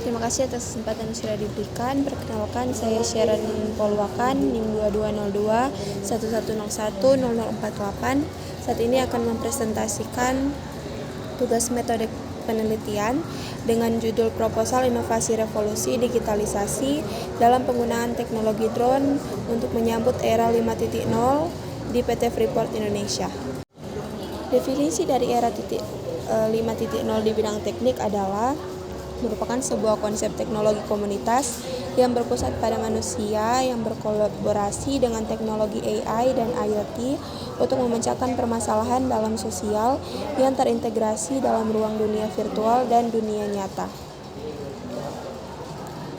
Terima kasih atas kesempatan yang sudah diberikan. Perkenalkan, saya Sharon Polwakan, NIM 2202 1101 0048. Saat ini akan mempresentasikan tugas metode penelitian dengan judul Proposal Inovasi Revolusi Digitalisasi dalam penggunaan teknologi drone untuk menyambut era 5.0 di PT Freeport Indonesia. Definisi dari era 5.0 di bidang teknik adalah merupakan sebuah konsep teknologi komunitas yang berpusat pada manusia yang berkolaborasi dengan teknologi AI dan IoT untuk memecahkan permasalahan dalam sosial yang terintegrasi dalam ruang dunia virtual dan dunia nyata.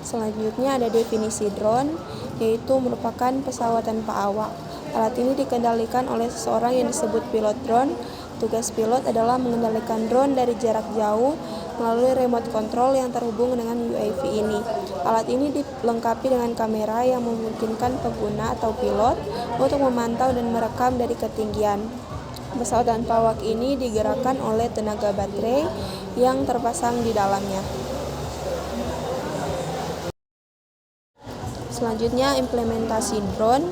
Selanjutnya ada definisi drone, yaitu merupakan pesawat tanpa awak. Alat ini dikendalikan oleh seseorang yang disebut pilot drone. Tugas pilot adalah mengendalikan drone dari jarak jauh melalui remote control yang terhubung dengan UAV ini. Alat ini dilengkapi dengan kamera yang memungkinkan pengguna atau pilot untuk memantau dan merekam dari ketinggian. Pesawat tanpa awak ini digerakkan oleh tenaga baterai yang terpasang di dalamnya. Selanjutnya implementasi drone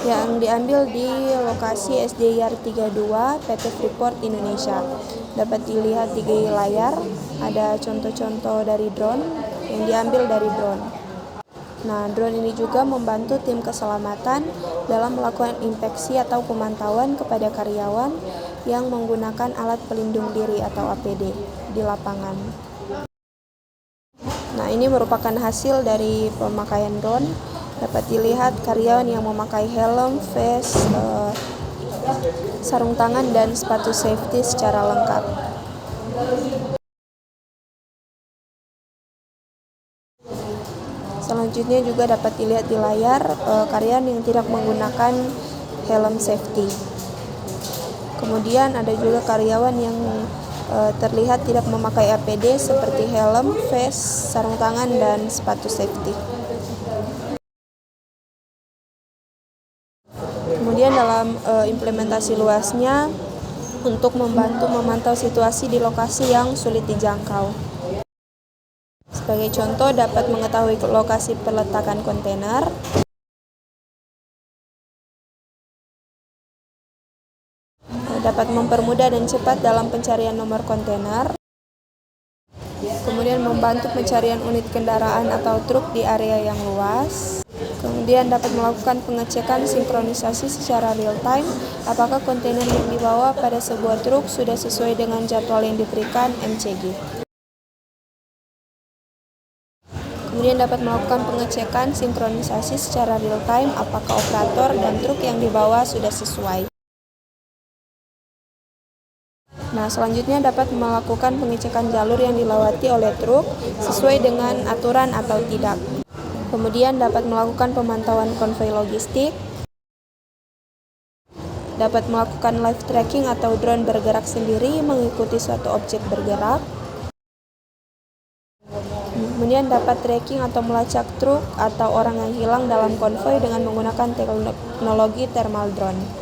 yang diambil di lokasi SDIR 32 PT Freeport Indonesia. Dapat dilihat di layar, ada contoh-contoh dari drone yang diambil dari drone. Nah, drone ini juga membantu tim keselamatan dalam melakukan inspeksi atau pemantauan kepada karyawan yang menggunakan alat pelindung diri atau APD di lapangan. Nah, ini merupakan hasil dari pemakaian drone. Dapat dilihat karyawan yang memakai helm, vest, sarung tangan, dan sepatu safety secara lengkap. Selanjutnya juga dapat dilihat di layar karyawan yang tidak menggunakan helm safety. Kemudian ada juga karyawan yang terlihat tidak memakai APD seperti helm, vest, sarung tangan, dan sepatu safety. Kemudian dalam implementasi luasnya untuk membantu memantau situasi di lokasi yang sulit dijangkau. Sebagai contoh, dapat mengetahui lokasi peletakan kontainer, dapat mempermudah dan cepat dalam pencarian nomor kontainer, kemudian membantu pencarian unit kendaraan atau truk di area yang luas. Kemudian dapat melakukan pengecekan sinkronisasi secara real time apakah kontainer yang dibawa pada sebuah truk sudah sesuai dengan jadwal yang diberikan MCG. Kemudian dapat melakukan pengecekan sinkronisasi secara real time apakah operator dan truk yang dibawa sudah sesuai. Nah, selanjutnya dapat melakukan pengecekan jalur yang dilewati oleh truk sesuai dengan aturan atau tidak. Kemudian dapat melakukan pemantauan konvoi logistik, dapat melakukan live tracking atau drone bergerak sendiri mengikuti suatu objek bergerak. Kemudian dapat tracking atau melacak truk atau orang yang hilang dalam konvoi dengan menggunakan teknologi thermal drone.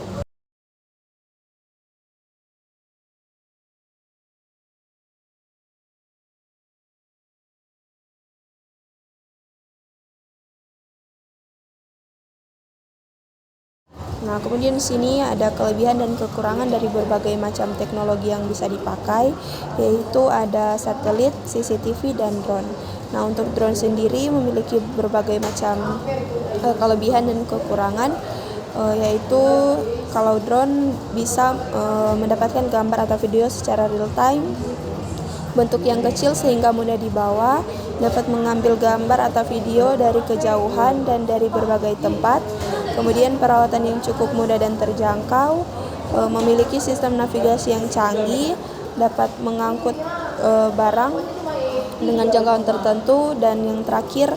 Nah, kemudian di sini ada kelebihan dan kekurangan dari berbagai macam teknologi yang bisa dipakai, yaitu ada satelit, CCTV, dan drone. Nah, untuk drone sendiri memiliki berbagai macam kelebihan dan kekurangan, yaitu kalau drone bisa mendapatkan gambar atau video secara real time, bentuk yang kecil sehingga mudah dibawa, dapat mengambil gambar atau video dari kejauhan dan dari berbagai tempat. Kemudian perawatan yang cukup mudah dan terjangkau, memiliki sistem navigasi yang canggih, dapat mengangkut barang dengan jangkauan tertentu, dan yang terakhir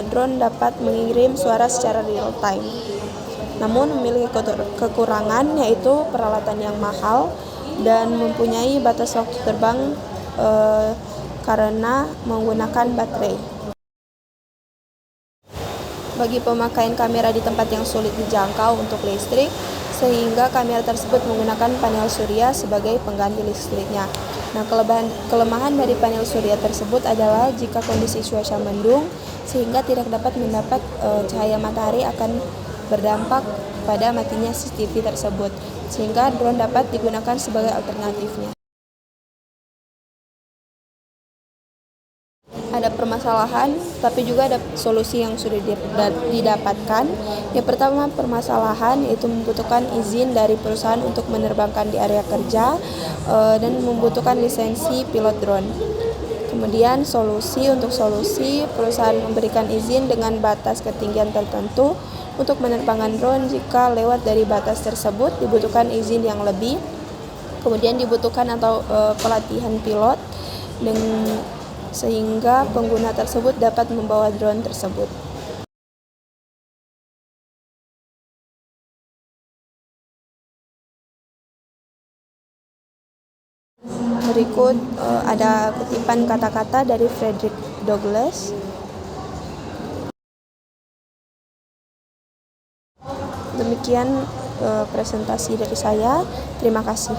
drone dapat mengirim suara secara real time. Namun memiliki kekurangan, yaitu peralatan yang mahal dan mempunyai batas waktu terbang karena menggunakan baterai. Bagi pemakaian kamera di tempat yang sulit dijangkau untuk listrik, sehingga kamera tersebut menggunakan panel surya sebagai pengganti listriknya. Nah, kelemahan dari panel surya tersebut adalah jika kondisi cuaca mendung sehingga tidak dapat mendapat cahaya matahari akan berdampak pada matinya CCTV tersebut, sehingga drone dapat digunakan sebagai alternatifnya. Ada permasalahan, tapi juga ada solusi yang sudah didapatkan. Yang pertama, permasalahan yaitu membutuhkan izin dari perusahaan untuk menerbangkan di area kerja dan membutuhkan lisensi pilot drone. Kemudian untuk solusi perusahaan memberikan izin dengan batas ketinggian tertentu untuk menerbangkan drone. Jika lewat dari batas tersebut dibutuhkan izin yang lebih. Kemudian dibutuhkan pelatihan pilot sehingga pengguna tersebut dapat membawa drone tersebut. Berikut ada kutipan kata-kata dari Frederick Douglass. Demikian presentasi dari saya. Terima kasih.